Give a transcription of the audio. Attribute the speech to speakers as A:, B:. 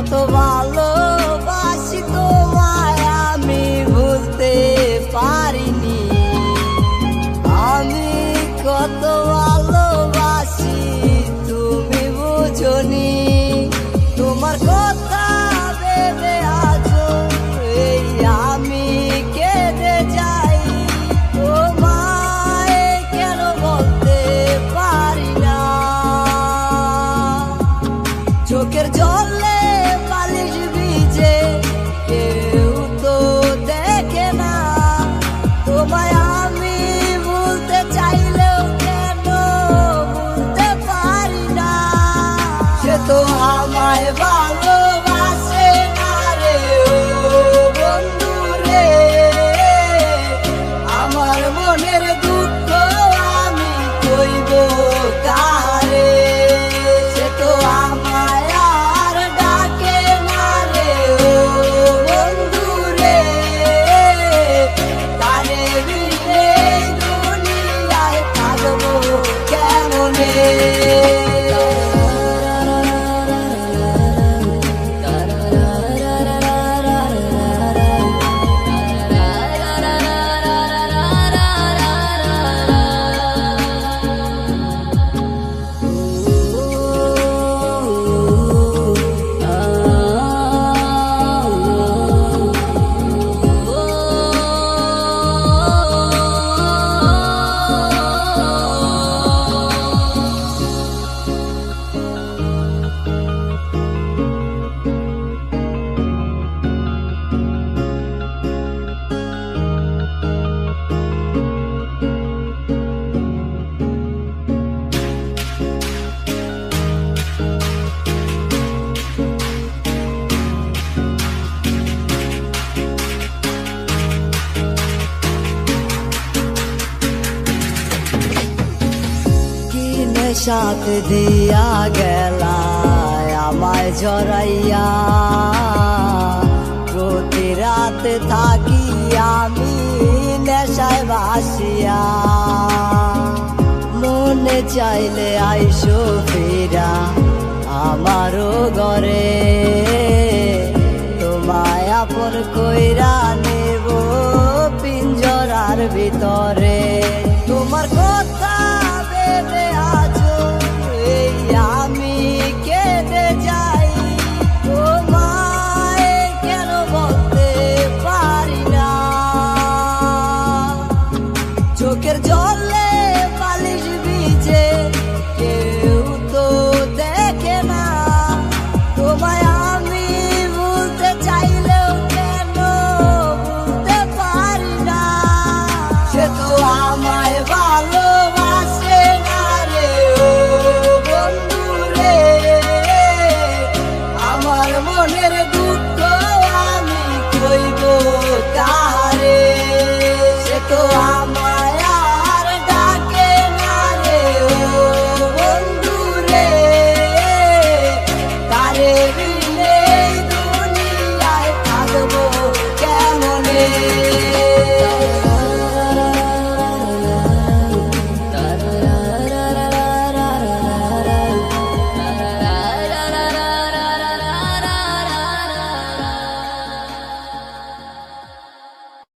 A: কত ভালোবাসি তোমায় আমি ভুলতে পারিনি। আমি কত ভালোবাসি তুমি বুঝনি। তোমার কথা ভেবে আজও এই আমি কেঁদে যাই। তোমায় কেন বলতে পারি না। চোখের জলে বালিশ ভিজে কেউ তো দেখে না। তোমায় আমি ভুলতে চাইলেও কেন ভুলতে পারি না। সে তো আমায় ভালোবাসে না রে ও বন্ধু রে। আমার মনের দুঃখ আমি কইব কারে। সে তো আমায় আর ডাকে না রে ও বন্ধু রে। তারে বিনে দুনিয়ায় থাকবো কেমনে। সাথে দিয়া গেলা আমায় জড়াইয়া। প্রতি রাতে থাকি আমি নেশায় ভাসিয়া। মনে চাইলে আইসো ফিরা